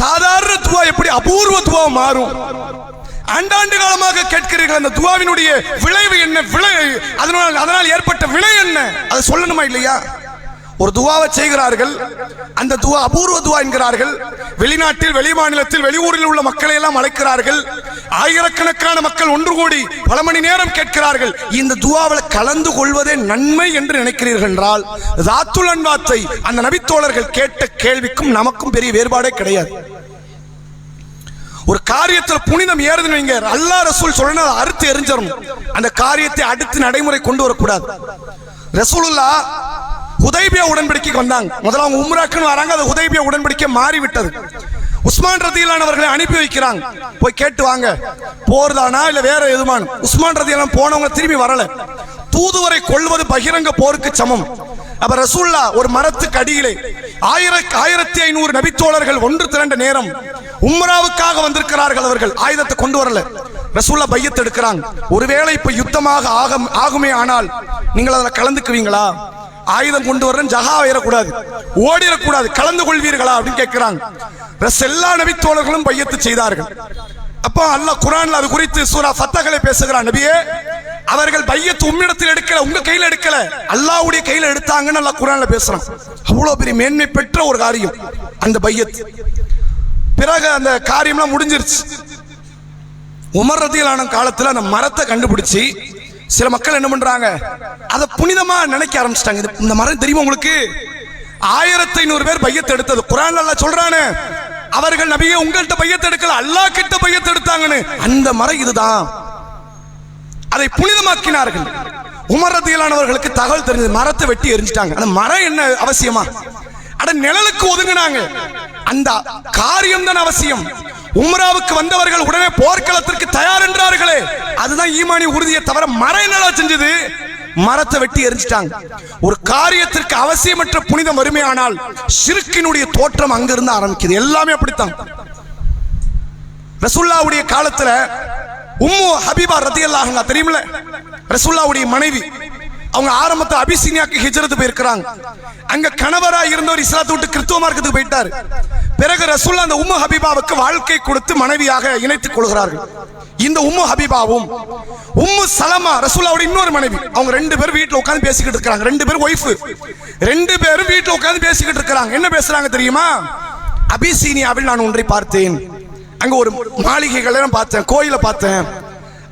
சாதாரண துவா எப்படி அபூர்வ துவா மாறும்? ஆண்டாண்டு காலமாக கேட்கிறீர்கள், அந்த துவாவினுடைய விளைவு என்ன? அதனால் ஏற்பட்ட விலை என்ன? அதை சொல்லணுமா இல்லையா? ஒரு துவாவை செய்கிறார்கள், அந்த துவா அபூர்வ துவா என்கிறார்கள். வெளிநாட்டில், வெளி மாநிலத்தில், வெளியூரில் உள்ள மக்களை எல்லாம் அழைக்கிறார்கள். ஆயிரக்கணக்கான மக்கள் ஒன்று கூடி பல மணி நேரம் கேட்கிறார்கள். இந்த துவாவில் கலந்து கொள்வதே நன்மை என்று நினைக்கிறீர்கள் என்றால், தாத்துல் அன்வாத்தை அந்த நபித்தோழர்கள் கேட்ட கேள்விக்கும் நமக்கும் பெரிய வேறுபாடே கிடையாது. ஒரு காரியத்தில் புனிதம் ஏறுதுன்னு வைங்க, அல்லாஹ் ரசூல் சொல்றத அறுத்து எரிஞ்சிடணும். அந்த காரியத்தை அடுத்து நடைமுறை கொண்டு வரக்கூடாது. ரசூலுல்லாஹ் ஹுதைபியா உடன்படிக்கைக்கு வந்தாங்க. முதல்ல அவங்க உம்ராக்குன்னு வராங்க, அது ஹுதைபியா உடன்படிக்கை மாறிவிட்டது. உஸ்மான் ரதியல்லாஹு அவர்களை அனுப்பி வைக்கிறாங்க, போய் கேட்டு வாங்க, போர்தானா இல்ல வேற எதுமான். உஸ்மான் ரதியல்லாஹு போனவங்க திரும்பி வரல. தூதுவரை கொள்வது பகிரங்க போருக்கு சமம். அப்ப ரசூலுல்லாஹ் ஒரு மரத்துக்கு அடியிலே 1500 நபித்தோழர்கள் ஒன்று திரண்ட நேரம் உம்ராவுக்காக வந்திருக்கிறார்கள். அவர்கள் ஆயுதத்தை கொண்டு வரல. ரசூலுல்லாஹ் பையத் எடுக்கிறாங்க. ஒருவேளை இப்ப யுத்தமாக ஆகுமே ஆனால் நீங்கள் அதில் கலந்துக்குவீங்களா? ஆயுதம் கொண்டு வரேன், ஜஹா ஏறக்கூடாது, ஓடிடக்கூடாது, கலந்து கொள்வீர்களா அப்படின்னு கேட்கிறாங்க. எல்லா நபித்தோழர்களும் பையத்து செய்தார்கள். அப்போ அல்லாஹ் குர்ஆன்ல அது குறித்து சூரா ஃபத்தஹ்ல பேசுகிறான். நபியே, அவர்கள் பையத்து உம்மிடத்தில் எடுக்கல, உங்க கையில எடுக்கல, அல்லாஹ்வுடைய கையில எடுத்தாங்கன்னு அல்லாஹ் குர்ஆன்ல பேசுறான். அவ்வளவு பெரிய மேன்மை பெற்ற ஒரு காரியம் அந்த பையத். பிறகு அந்த காரியம்லாம் முடிஞ்சிருச்சு. உமர் ரதியல்லாஹு காலத்துல அந்த மரத்தை கண்டுபிடிச்சு சில மக்கள் என்ன பண்றாங்க, அதை புனிதமா நினைக்க ஆரம்பிச்சிட்டாங்க. இந்த மரம் தெரியுமா உங்களுக்கு? 1500 பேர் பையத்தை எடுத்தது. குர்ஆன்ல அல்லாஹ் சொல்றானே, அவர்கள் நபியே உங்கள்கிட்ட பையத்தை எடுக்கல, அல்லாஹ் கிட்ட பையத்தை எடுத்தாங்கன்னு. அந்த மரம் இதுதான். அதை புனிதமாக்கினார்கள். உமர் ரதியல்லாஹு அவர்களுக்கு தகவல் தெரிஞ்சது, மரத்தை வெட்டி எரிஞ்சிட்டாங்க. அந்த மரம் என்ன அவசியமா? அட நிழலுக்கு ஒதுங்கினாங்க. அந்த காரியம் தான் அவசியம். உம்ராவுக்கு வந்தவர்கள் உடனே போர்க்களத்திற்கு தயார் என்றார்களே, அதுதான் ஈமானி உறுதியை தவிர மரம் என்னடா செஞ்சது? மரத்தை வெட்டி எரிஞ்சிட்டாங்க. ஒரு காரியத்திற்கு அவசியமற்ற புனிதம் வறுமையானால் ஷிர்கினுடைய தோற்றம் அங்கிருந்து ஆரம்பிக்குது. எல்லாமே அப்படித்தான். ரசூலுல்லாஹ்வுடைய காலத்துல உம்மு ஹபீபா ரதியல்லாஹு அன்ஹா தெரியுமில்ல, ரசூலுல்லாஹ்வுடைய மனைவி. அவங்க ஆரம்பத்தில் அபிசீனியாக்கு ஹிஜ்ரத் போயிருக்கிறாங்க. அங்க கணவரா இருந்தவர் இஸ்லாத்தை விட்டு கிறிஸ்துவ மார்க்கத்துக்கு போயிட்டார். பிறகு ரசூலுல்லாஹ் அந்த உம்மு ஹபீபாவுக்கு வாழ்க்கை கொடுத்து மனைவியாக இணைத்துக் கொள்கிறார்கள். இந்த உம்மு ஹபீபாவும் உம்மு சலமா ரசூலுல்லாஹ்வுடைய இன்னொரு மனைவி, அவங்க 2 பேரும் வீட்டுல உட்கார்ந்து பேசிக்கிட்டு இருக்காங்க. 2 பேரும் ஒய்ஃப், 2 பேரும் வீட்டுல உட்கார்ந்து பேசிக்கிட்டு இருக்காங்க. என்ன பேசுறாங்க தெரியுமா? அபிசீனியாவில் நான் ஒன்றை பார்த்தேன், அங்க ஒரு மாளிகைகளை பார்த்தேன், கோயிலை பார்த்தேன்.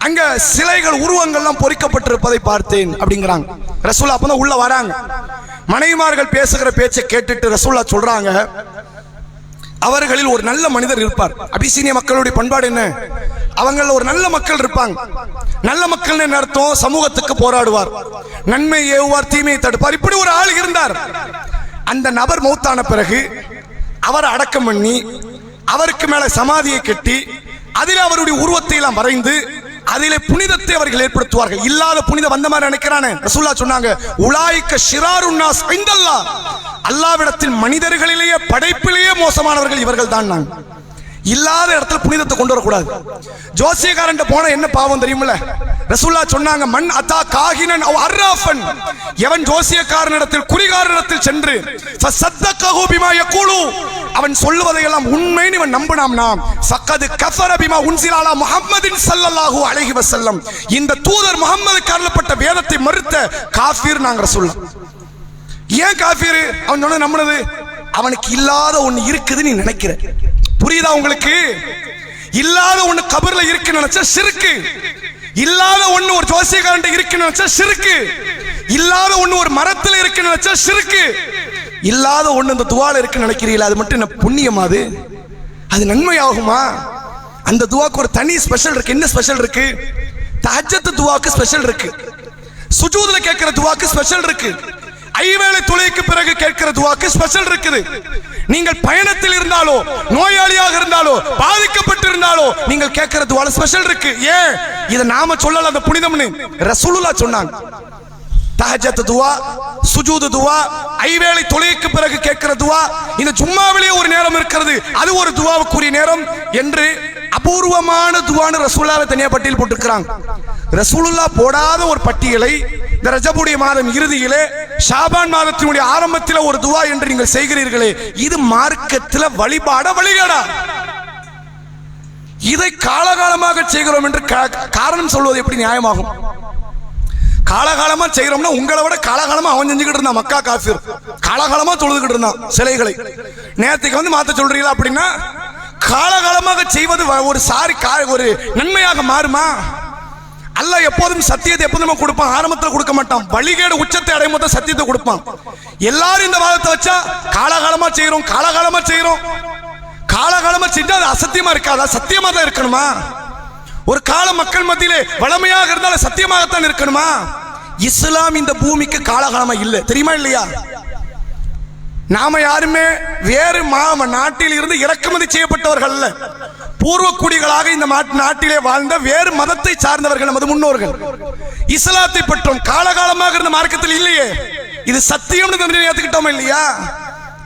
அங்க சிலைகள் உருவங்கள்லாம் பொறிக்கப்பட்டிருப்பதை பார்த்தேன் அப்படிங்கிறாங்க. ரசூலுல்லாஹ் அப்பதான் உள்ள வராங்க. மனைவிமார்கள் பேசுகிற பேச்சை கேட்டுட்டு ரசூலுல்லாஹ் சொல்றாங்க, அவர்களில் ஒரு நல்ல மனிதர் இருப்பார். அபிசீனிய மக்களுடைய பண்பாடு என்ன? அவங்கள ஒரு நல்ல மக்கள் இருப்பாங்க. நல்ல மக்கள் என்ன அர்த்தம்? சமூகத்துக்கு போராடுவார், நன்மை ஏவுவார், தீமையை தடுப்பார். இப்படி ஒரு ஆள் இருந்தார். அந்த நபர் மௌத்தான பிறகு அவரை அடக்கம் பண்ணி அவருக்கு மேல சமாதியை கட்டி அதில் அவருடைய உருவத்தை எல்லாம் வரைந்து அதிலே புனிதத்தை அவர்கள் ஏற்படுத்துவார்கள். இல்லாத புனிதம் வந்த மாதிரி நினைக்கிறானே. ரசூலுல்லாஹ் சொன்னாங்க, உலாயிக்க ஷிராருன் நாஸ் இந்தல்லாஹ், அல்லாஹ்விடத்தில் மனிதர்களிலேயே படைப்பிலேயே மோசமானவர்கள் இவர்கள் தான். நான் இல்லாத இடத்துல புனிதத்தை கொண்டு வரக்கூடாது. ஜோசியக்காரன் போன என்ன பாவம் தெரியுமில்ல? ரசூலுல்லாஹ் சொன்னாங்க, மன் அத்தா காஹினன் அவ் அர்ராஃபன், எவன் ஜோசியக்காரனிடத்தில் குறிகாரனிடத்தில் சென்று ஃபஸத்தகஹு பிமா யகூலு, அவன் சொல்லுவதையெல்லாம் உண்மைன்னு இவன் நம்பினாம்னா ஃபக்கத் கஃபர பிமா உன்சில அலா முஹம்மதின் ஸல்லல்லாஹு அலைஹி வஸல்லம், இந்த தூதர் முஹம்மதுக்கு அருளப்பட்ட வேதத்தை மறுத்த காஃபிர் நாங்க ரசூலுல்லாஹ். ஏன் காஃபிர்? அவன் சொன்னது நம்பினது. அவனுக்கு இல்லாத ஒண்ணு இருக்குது நீ நினைக்கிற. புரியுதா உங்களுக்கு? இல்லாத ஒண்ணு கபர்ல இருக்கு நினைச்சா ஷிர்க்கு. இல்லாத ஒண்ணு ஒரு ஜோசியக்காரன் இருக்கு நினைச்சா ஷிர்க்கு. இல்லாத ஒண்ணு ஒரு மரத்துல இருக்கு நினைச்சா ஷிர்க்கு. இல்லாத ஒண்ணு இந்த துவால இருக்கு நினைக்கிறீங்களா? அது மட்டும் என்ன புண்ணியமா? அது நன்மையாகுமா? அந்த துவாக்கு ஒரு தனி ஸ்பெஷல் இருக்கு. என்ன ஸ்பெஷல் இருக்கு? தஹஜ்ஜத் துவாக்கு ஸ்பெஷல் இருக்கு, சுஜூதுல கேட்கிற துவாக்கு ஸ்பெஷல் இருக்கு, ஐவேளை தொழுகைக்கு பிறகு கேட்கிற துவாக்கு ஸ்பெஷல் இருக்குது. நீங்கள் பயணத்தில் இருந்தாலோ, நோயாளியாக இருந்தாலோ, பாதிக்கப்பட்டிருந்தாலோ நீங்கள் கேட்கிற துவால ஸ்பெஷல் இருக்கு. ஏன்? இதை நாம சொல்லல, அந்த புனிதம்னு ரசூலுல்லாஹ் சொன்னாங்க. தஹஜ்ஜத் துவா, சுஜூது துவா, ஐவேளை தொழுகைக்கு பிறகு கேட்கிற துவா, இந்த ஜும்மாவிலேயே ஒரு நேரம் இருக்கிறது, அது ஒரு துவாவுக்குரிய நேரம் என்று அபூர்வமான துவான்னு ரசூலுல்லாஹ் தனியா பட்டியல் போட்டிருக்கிறாங்க. ரசூலுல்லாஹ் போடாத ஒரு பட்டியலை இந்த ரஜபுடைய மாதம் இறுதியிலே, ஷாபான் மாதத்தினுடைய ஆரம்பத்தில் ஒரு துவா என்று நீங்கள் செய்கிறீர்களே, இது மார்க்கத்தில் வழிபாட வழிகாடா? இதை காலகாலமாக செய்கிறோம் என்று காரணம் சொல்வது எப்படி நியாயமாகும்? காலகாலமா செய்கிறோம்னா உங்களை விட காலகாலமா அவன் செஞ்சுக்கிட்டு இருந்தான். மக்கா காஃபிர் காலகாலமா தொழுதுகிட்டு இருந்தான் சிலைகளை. நேரத்துக்கு வந்து மாத்த சொல்றீங்களா? அப்படின்னா காலகாலமாக செய்வது ஒரு நன்மையாக மாறுமா? அல்லாஹ் எப்போதும் சத்தியத்தை எப்போதும் கொடுப்பான், ஆரம்பத்தில் கொடுக்க மாட்டான். வழிகேடு உச்சத்தை அடையும் போது சத்தியத்தை கொடுப்பான். எல்லாரும் இந்த வாதத்தை வச்சா காலகாலமா செய்யறோம், காலகாலமா செய்யறோம், காலகாலமா செஞ்சா அது அசத்தியமா இருக்காதா? சத்தியமா தான் இருக்கணுமா? ஒரு கால மக்கள் மத்தியிலே வளமையாக இருந்தாலும் சத்தியமாகத்தான் இருக்கணுமா? இஸ்லாம் இந்த பூமிக்கு காலகாலமா இல்லை, தெரியுமா இல்லையா? நாம யாருமே வேறு நாட்டில் இருந்து இறக்குமதி செய்யப்பட்டவர்கள் அல்ல. பூர்வக்குடிகளாக இந்த நாட்டிலே வாழ்ந்த வேறு மதத்தை சார்ந்தவர்கள் நமது முன்னோர்கள். இஸ்லாத்தை பற்றும் காலகாலமாக இருந்த மார்க்கத்தில் இல்லையே. இது சத்தியம் ஏற்றுக்கிட்டோம் இல்லையா?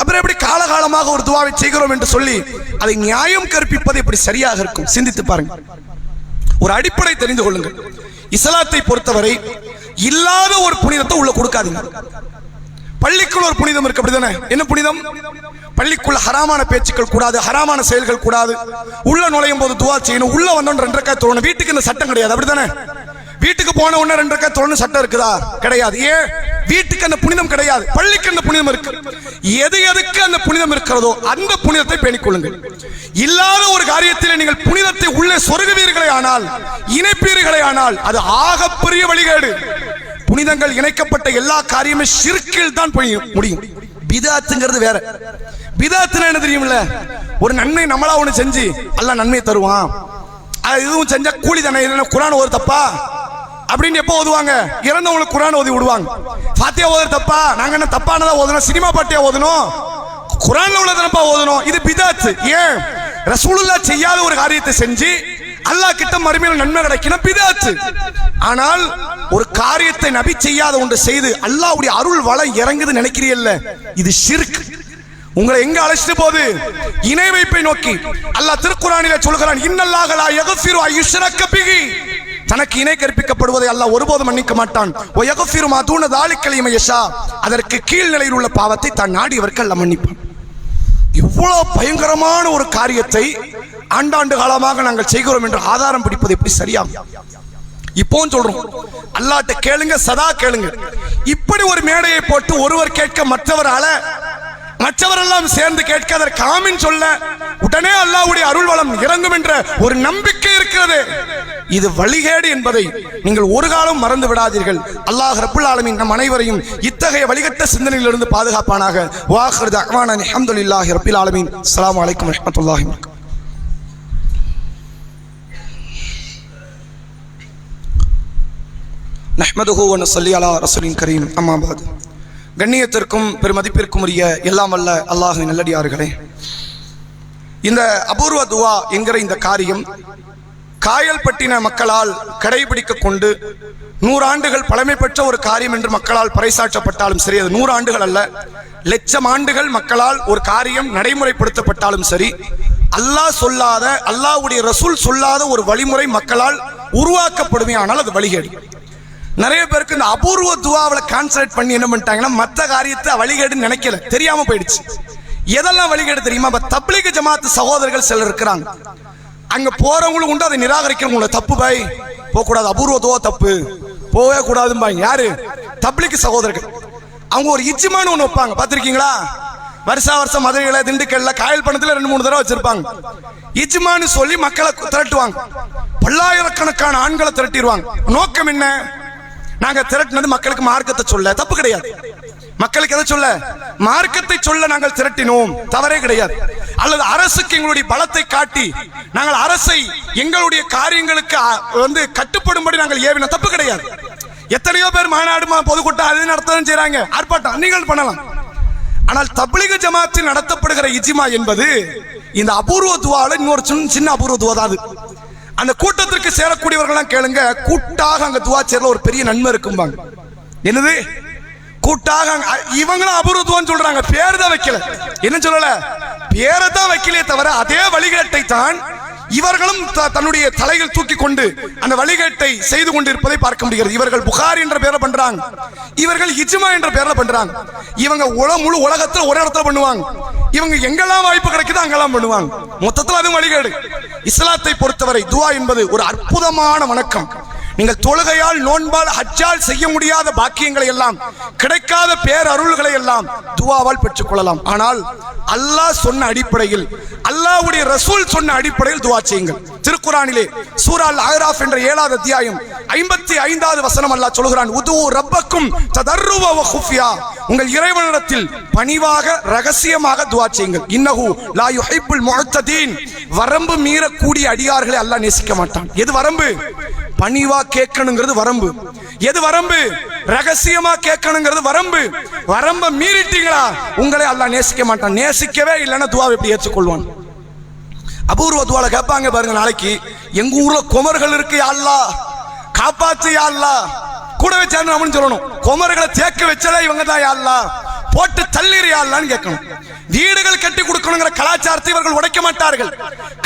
அப்புறம் எப்படி காலகாலமாக ஒரு துவாவை செய்கிறோம் என்று சொல்லி அதை நியாயம் கற்பிப்பது எப்படி சரியாக இருக்கும்? சிந்தித்து பாருங்க. ஒரு அடிப்படை தெரிந்து கொள்ளுங்கள். இஸ்லாத்தை பொறுத்தவரை இல்லாத ஒரு புனிதத்தை உள்ள கொடுக்காதீங்க. பள்ளிக்குள் ஒரு புனிதம் இருக்கு, அப்படிதானே? என்ன புனிதம்? பள்ளிக்குள்ள ஹராமான பேச்சுக்கள் கூடாது, ஹராமான செயல்கள் கூடாது. உள்ள நுழையும் போது துவா செய்யணும், உள்ள வந்தோம் 2 ரக்காத் தொழணும். வீட்டுக்கு இந்த சட்டம் கிடையாது, அப்படிதானே? வீட்டுக்கு போன உடனே 2 ரக்காத் தொழணும் சட்டம் இருக்குதா? கிடையாது. ஏன்? வீட்டுக்கு அந்த புனிதம் கிடையாது, பள்ளிக்கு அந்த புனிதம் இருக்கு. எதுக்கு அந்த புனிதம் இருக்கிறதோ அந்த புனிதத்தை பேணிக் கொள்ளுங்கள். இல்லாத ஒரு காரியத்தில் நீங்கள் புனிதத்தை உள்ளே சொருகுவீர்களே ஆனால், இணைப்பீர்களே ஆனால், அது ஆகப்பெரிய வழிகேடு. புனிதங்கள் இணைக்கப்பட்ட எல்லா காரியமும் ஷிர்கில் தான் போய் முடியும். பிதாத்துங்கிறது வேற. பிதாத்துனா என்ன தெரியுமில்ல? ஒரு நன்மை நம்மளா ஒண்ணு செஞ்சு அல்லாஹ் நன்மை தருவான், அது இதுவும் செஞ்சா கூலி தானே. குர்ஆன் ஓது தப்பா அப்படின்னு எப்போ ஓதுவாங்க? இறந்தவங்களுக்கு குர்ஆன் ஓதி விடுவாங்க. ஃபாத்தியா ஓது தப்பா? நாங்க என்ன தப்பானதா ஓதணும்? சினிமா பாட்டியா ஓதணும்? குர்ஆன்ல உள்ளதனப்பா ஓதணும். இது பிதாத். ஏன்? ரசூலுல்லாஹ் செய்யாத ஒரு காரியத்தை செஞ்சு அல்லாஹ் கிட்ட மறுமையில் நன்மை கிடைக்கணும், பிதாத். ஆனால் ஒரு காரியத்தை நபி செய்யாத ஒன்று செய்து அல்லாஹ்வுடைய அருள் வளம் இறங்குது நினைக்கிறீல்ல, இது ஷிர்க். உங்களை எங்க அழைச்சிட்டு போகுது? இணை வைப்பை நோக்கி. அல்லாஹ் திருக்குர்ஆனிலே சொல்கிறான், இன்னல்லாஹ லா யக்ஃபிரு அய்யுஷ்ரக பிஹி, தனக்கு இணை கற்பிக்கப்படுவதை அல்லாஹ் ஒருபோதும் மன்னிக்க மாட்டான். வ யக்ஃபிரு மா தூன தாலிக லிமன் யஷா, அதற்கு கீழ் நிலையில் உள்ள பாவத்தை தான் நாடியவருக்கு அல்லாஹ் மன்னிப்பான். இவ்வளவு பயங்கரமான ஒரு காரியத்தை ஆண்டாண்டு காலமாக நாங்கள் செய்கிறோம் என்று ஆதாரம் பிடிப்பது எப்படி சரியாகும்? இப்போ சொல்றோம், அல்லாஹ்ட்ட கேளுங்க, சதா கேளுங்க. இப்படி ஒரு மேடையை போட்டு ஒருவர் கேட்க மற்றவரால மற்றவரெல்லாம் சேர்ந்து கேட்க அதற்கு ஆமீன் சொல்ல உடனே அல்லாஹ்வுடைய அருள் வளம் இறங்கும் என்ற ஒரு நம்பிக்கை இருக்கிறது. இது வழிகேடு என்பதை நீங்கள் ஒரு காலம் மறந்து விடாதீர்கள். அல்லாஹ் ரப்புல் ஆலமீன் நம் அனைவரையும் இத்தகைய வழிகட்ட சிந்தனையிலிருந்து பாதுகாப்பானாக. வாஹிரு தஅவானா அல்ஹம்துலில்லாஹி ரப்பில் ஆலமீன். அஸ்ஸலாமு அலைக்கும் வரஹ்மத்துல்லாஹி வபரகாத்துஹு. நஹ்மதுஹு வ நஸல்லி அலா ரசூலின் கரீம். அம்மா பாத். கண்ணியத்திற்கும் பெருமதிப்பிற்கும் உரிய எல்லாம் வல்ல அல்லாஹ்வின் நல்லடியார்களே, இந்த அபூர்வ துவா என்கிற இந்த காரியம் காயல்பட்டின மக்களால் கடைபிடிக்க கொண்டு 100 ஆண்டுகள் பழமை பெற்ற ஒரு காரியம் என்று மக்களால் பறைசாற்றப்பட்டாலும் சரி, அது 100 ஆண்டுகள் அல்ல, லட்சம் ஆண்டுகள் மக்களால் ஒரு காரியம் நடைமுறைப்படுத்தப்பட்டாலும் சரி, அல்லாஹ் சொல்லாத, அல்லாஹ்வுடைய ரசூல் சொல்லாத ஒரு வழிமுறை மக்களால் உருவாக்கப்படுமே ஆனால் அது வழிகேடு. நிறைய பேருக்கு இந்த அபூர்வ துவாவில் கான்சன்ட்ரேட் பண்ணி என்ன பண்ணிட்டாங்கன்னா மற்ற காரியத்தை வழிகேடுன்னு நினைக்கல, தெரியாம போயிடுச்சு. எதெல்லாம் வழிகேடு தெரியுமா? தப்லீக் ஜமாத் சகோதரர்கள் சிலர் இருக்கிறாங்க, அங்க போறவங்களும் உண்டு, அதை நிராகரிக்கிறவங்கள தப்பு பாய் போக கூடாது, அபூர்வ துவா தப்பு போகவே கூடாதும்பாங்க. யாரு? தப்லீக் சகோதரர்கள். அவங்க ஒரு இஜ்மான்னு ஒண்ணு வைப்பாங்க, பார்த்திருக்கீங்களா? வருஷம் மதுரையில, திண்டுக்கல்ல, காயல்பட்டினத்துல 2-3 தடவை வச்சிருப்பாங்க. இஜ்மான்னு சொல்லி மக்களை திரட்டுவாங்க, பல்லாயிரக்கணக்கான ஆண்களை திரட்டிடுவாங்க. நோக்கம் என்ன? நாங்க திரட்டினது மக்களுக்கு மார்க்கத்தை சொல்ல, தப்பு கிடையாது. மக்களுக்கு எதை சொல்ல? மார்க்கத்தை சொல்ல நாங்கள் திரட்டினோம், தவறே கிடையாது. அல்லது அரசுக்கு எங்களுடைய பலத்தை காட்டி நாங்கள் அரசை எங்களுடைய காரியங்களுக்கு கட்டுப்படும்படி நாங்கள் ஏவினோம், தப்பு கிடையாது. எத்தனையோ பேர் மாநாடு, பொதுக்கூட்டம் அது நடத்தவும் செய்யறாங்க, ஆர்ப்பாட்டம் நீங்கள் பண்ணலாம். ஆனால் தப்லீக் ஜமாத்தில் நடத்தப்படுகிற இஜ்மா என்பது இந்த அபூர்வ துவால இன்னொரு சின்ன அபூர்வ துவா தான். அந்த கூட்டத்திற்கு சேரக்கூடியவர்கள் கேளுங்க, கூட்டாக அங்க துவா சேரல ஒரு பெரிய நன்மை இருக்கும்பாங்க. என்னது? கூட்டாக. இவங்களும் அபூர்வத்துவம் சொல்றாங்க, பேர் தான் வைக்கல. என்ன சொல்லல? பேரை தான் வைக்கலையே தவிர அதே வழிகேட்டை தான் இவர்களும் தன்னுடைய தலையில் தூக்கி கொண்டு அந்த வழிகேட்டை செய்து கொண்டிருப்பதை பார்க்க முடிகிறது. இவர்கள் புகாரி என்ற பேர்ல பண்றாங்க, இவர்கள் இஜ்மா என்ற பேர்ல பண்றாங்க. இவங்க முழு உலகத்துல ஒரு இடத்துல பண்ணுவாங்க, இவங்க எங்கெல்லாம் வாய்ப்பு கிடைக்குதோ அங்கெல்லாம் பண்ணுவாங்க. மொத்தத்தில் அது வழிகேடு. இஸ்லாத்தை பொறுத்தவரை துவா என்பது ஒரு அற்புதமான வணக்கம். நீங்கள் தொழுகையால், நோன்பால், ஹஜ்ஜால் செய்ய முடியாத பாக்கியங்களை எல்லாம், கிடைக்காத பேரருள்களை எல்லாம் துவாவால் பெற்றுக் கொள்ளலாம். ஆனால் அல்லாஹ் சொன்ன அடிப்படையில், அல்லாஹ்வுடைய ரசூல் சொன்ன அடிப்படையில் துவா செய்யுங்கள். திருக்குர்ஆனிலே சூரா அல்-அஹ்ராஃப் என்ற 7வது அத்தியாயம் 55வது வசனம் அல்லாஹ் சொல்கிறான், உது ரப்பக்கும் ததர்ருவ வ குஃபியா, உங்கள் இறைவனிடத்தில் பணிவாக ரகசியமாக துவா செய்யுங்கள். இன்னஹு லா யுஹிப்புல் முஅத்ததீன், வரம்பு மீறக்கூடிய அடியார்களை அல்லாஹ் நேசிக்க மாட்டான். எது வரம்பு? பணிவா கேட்கணுங்கிறது வரம்பு. எது வரம்பு? ரகசியமா கேட்கணுங்கிறது வரம்பு. வரம்ப மீறிட்டீங்களா உங்களை அல்லாஹ் நேசிக்க மாட்டான். நேசிக்கவே இல்லைன்னா துவா எப்படி ஏற்றுக்கொள்வான்? அபூர்வ துவால கேட்பாங்க பாருங்க, நாளைக்கு எங்க ஊர்ல குமர்கள் இருக்கு, யா அல்லாஹ் காப்பாத்து, யா அல்லாஹ் கூடவே சேர்ந்து நம்மன்னு சொல்லணும். குமர்களை தேக்க வச்சதே இவங்க தான், யா அல்லாஹ் போட்டு தள்ளிரு யா அல்லாஹ்னு கேட்கணும். வீடுகள் கட்டி கொடுக்கணுங்கிற கலாச்சாரத்தை இவர்கள் உடைக்க மாட்டார்கள்,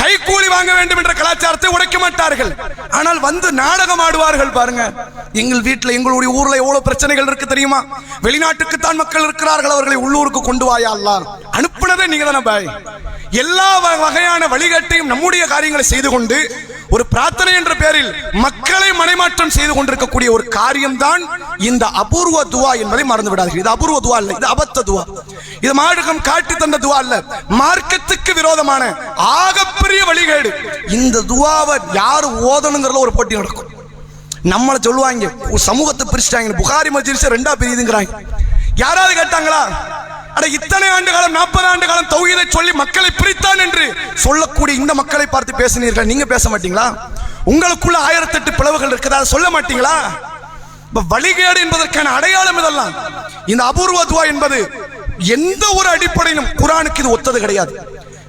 கைக்கூலி வாங்க வேண்டும் என்ற கலாச்சாரத்தை உடைக்க மாட்டார்கள். ஆனால் வந்து நாடகம் ஆடுவார்கள் பாருங்க. எங்கள் வீட்டில், எங்களுடைய ஊர்ல எவ்வளவு பிரச்சனைகள் இருக்கு தெரியுமா? வெளிநாட்டுக்கு தான் மக்கள் இருக்கிறார்கள், அவர்களை உள்ளூருக்கு கொண்டு வாயா அல்லாஹ், அனுப்புனதே நீங்க தானே பாய். எல்லா வகையான வழிகாட்டையும் நம்முடைய காரியங்களை செய்து கொண்டு ஒரு பிரார்த்தனை என்ற பெயரில் மக்களை மனைமாற்றம் செய்து கொண்டிருக்கக்கூடிய ஒரு காரியம்தான் இந்த அபூர்வ துவா என்பதை மறந்து விடாதீர்கள். இது அபூர்வ துவா இல்லை, இது அபத்த துவா. இது மார்க்கம் காட்டி தந்த துவா அல்ல, மார்க்கத்துக்கு விரோதமான ஆகப்பெரிய வழிகேடு. இந்த துவாவை யாரு ஓதணுங்கிறதுல ஒரு போட்டி நடக்கும். நம்மளை சொல்லுவாங்க சமூகத்தை பிரிச்சுட்டாங்க, புகாரி மஜ்லிஸ் 2ஆ பிரியுதுங்கிறாங்க. யாராவது கேட்டாங்களா? அட இத்தனை ஆண்டு காலம், 40 ஆண்டு காலம் தௌஹீதை சொல்லி மக்களை பிரித்தான் என்று சொல்லக்கூடிய இந்த மக்களை பார்த்து பேசினீர்கள், நீங்க பேச மாட்டீங்களா? உங்களுக்குள்ள 1008 பிளவுகள் இருக்குதா, சொல்ல மாட்டீங்களா? வழிகேடு என்பதற்கான அடையாளம் இதெல்லாம். இந்த அபூர்வ துவா என்பது எந்த ஒரு அடிப்படையிலும் குர்ஆனுக்கு இது ஒத்தது கிடையாது,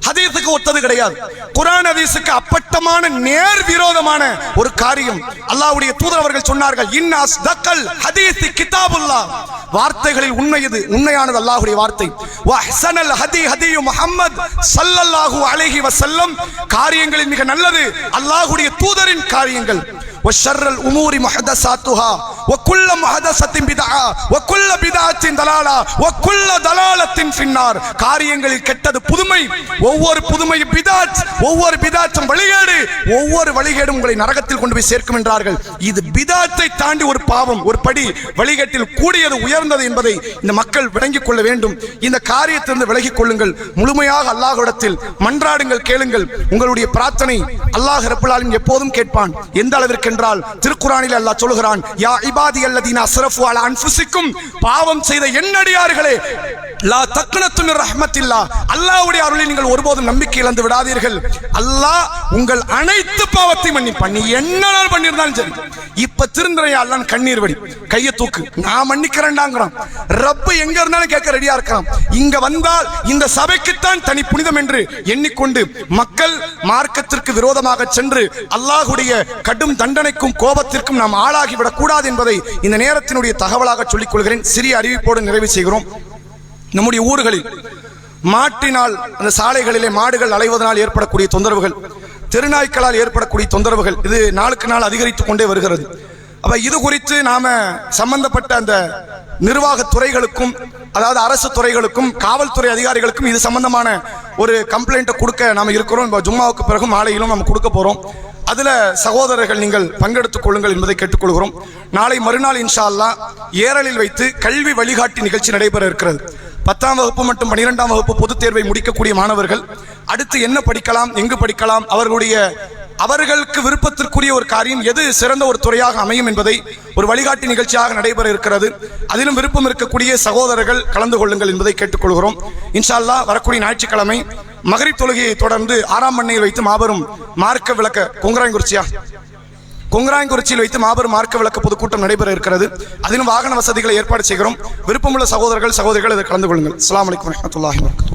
ஹதீஸுக்கு ஒத்தது கிடையாது. குர்ஆன் ஹதீஸுக்கு அப்பட்டமான நேர் விரோதமான ஒரு காரியம். அல்லாஹ்வுடைய தூதர் அவர்கள் சொன்னார்கள், இன் அஸ்தகல் ஹதீஸி கிதாபுல்லாஹ், வார்த்தைகளில் உண்மையது, உண்மையானது அல்லாஹ்வுடைய வார்த்தை. வ அஹ்ஸனல் ஹதி ஹதி முஹம்மத் ஸல்லல்லாஹு அலைஹி வஸல்லம், காரியங்களில் மிக நல்லது அல்லாஹ்வுடைய தூதரின் காரியங்கள். وشر الأمور محدثاتها وكل محدثة بدعة وكل بدعة ضلالة وكل ضلالة في النار. காரியங்களில் கெட்டது புதுமை, ஒவ்வொரு புதுமை பிதாத், ஒவ்வொரு பிதாத்தும் வழிகேடு, ஒவ்வொரு வழிகேடும் உங்களை நரகத்தில் கொண்டு போய் சேர்க்கும் என்றார்கள். இது பிதாத்தை தாண்டி ஒரு பாவம், ஒரு படி வழிகேட்டில் கூடியது உயர்ந்தது என்பதை இந்த மக்கள் விளங்கிக் கொள்ள வேண்டும். இந்த காரியத்திலிருந்து விலகிக் கொள்ளுங்கள். முழுமையாக அல்லாஹ்விடத்தில் மன்றாடுங்கள், கேளுங்கள். உங்களுடைய பிரார்த்தனை அல்லாஹ் ரப்பல் ஆலமீன் எப்போதும் கேட்பான். எந்த அளவிற்கு என்றால் திருக்குர்ஆனில் அல்லாஹ் சொல்கிறான், யா இபாதி அல்லதீன அஸ்ரஃபு அலா அன்ஃபுசிக்கும், பாவம் செய்த என்னடியார்களே, லா தக்னத்து மின் ரஹ்மத்தில்லாஹ், அல்லாஹ்வுடைய அருளில் நீங்கள் ஒருபோதும் நம்பிக்கை இழந்து விடாதீர்கள். அல்லாஹ் உங்கள் அனைத்து பாவத்தை மன்னிப்பான். நீ என்னனால் பண்ணியிருந்தாலும் சரி, இப்ப திருந்தறையா அல்லாஹ் கண்ணீர் வடி, கையை தூக்கு, நான் மன்னிக்கிறேன்டாங்கிறான். ரப்பு எங்க இருந்தாலும் கேட்க ரெடியா இருக்கிறான். இங்க வந்தால் இந்த சபைக்குத்தான் தனி புனிதம் என்று எண்ணிக்கொண்டு மக்கள் மார்க்கத்திற்கு விரோதமாக சென்று அல்லாஹ்வுடைய கடும் தண்டனைக்கும் கோபத்திற்கும் நாம் ஆளாகிவிடக் கூடாது என்பதை இந்த நேரத்தினுடைய தகவலாக சொல்லிக் கொள்கிறேன். சிறிய அறிவிப்போடு நிறைவு செய்கிறோம். நம்முடைய ஊர்களில் மாட்டினால், அந்த சாலைகளிலே மாடுகள் அலைவதனால் ஏற்படக்கூடிய தொந்தரவுகள், தெருநாய்க்களால் ஏற்படக்கூடிய தொந்தரவுகள், இது நாளுக்கு நாள் அதிகரித்துக் கொண்டே வருகிறது. அப்ப இது குறித்து நாம சம்பந்தப்பட்ட அந்த நிர்வாக துறைகளுக்கும், அதாவது அரசு துறைகளுக்கும் காவல்துறை அதிகாரிகளுக்கும் இது சம்பந்தமான ஒரு கம்ப்ளைண்ட்டை கொடுக்க நாம இருக்கிறோம். இப்போ ஜும்மாவுக்கு பிறகு மாலையிலும் நம்ம கொடுக்க போறோம். அதுல சகோதரர்கள் நீங்கள் பங்கெடுத்துக் கொள்ளுங்கள் என்பதை கேட்டுக்கொள்கிறோம். நாளை மறுநாள் இன்ஷா அல்லாஹ் ஏரலில் வைத்து கல்வி வழிகாட்டி நிகழ்ச்சி நடைபெற இருக்கிறது. 10ஆம் வகுப்பு மற்றும் 12ஆம் வகுப்பு பொதுத் தேர்வை முடிக்கக்கூடிய மாணவர்கள் அடுத்து என்ன படிக்கலாம், எங்கு படிக்கலாம், அவர்களுக்கு விருப்பத்திற்குரிய ஒரு காரியம் எது சிறந்த ஒரு துறையாக அமையும் என்பதை ஒரு வழிகாட்டி நிகழ்ச்சியாக நடைபெற இருக்கிறது. அதிலும் விருப்பம் இருக்கக்கூடிய சகோதரர்கள் கலந்து கொள்ளுங்கள் என்பதை கேட்டுக்கொள்கிறோம். இன்ஷா அல்லாஹ் வரக்கூடிய ஞாயிற்றுக்கிழமை மகரிப் தொழுகையை தொடர்ந்து 6ஆம் மண்ணையில் வைத்து மாபெரும் மார்க்க விளக்க கொங்கராயங்குறிச்சியில் வைத்து மாபெரும் மார்க்க விளக்க பொதுக்கூட்டம் நடைபெற இருக்கிறது. அதிலும் வாகன வசதிகளை ஏற்பாடு செய்கிறோம். விருப்பமுள்ள சகோதரர்கள் சகோதரிகள் இதில் கலந்து கொள்ளுங்கள். அஸ்ஸலாமு அலைக்கும் வரஹ்மத்துல்லாஹி வபரகாத்துஹு.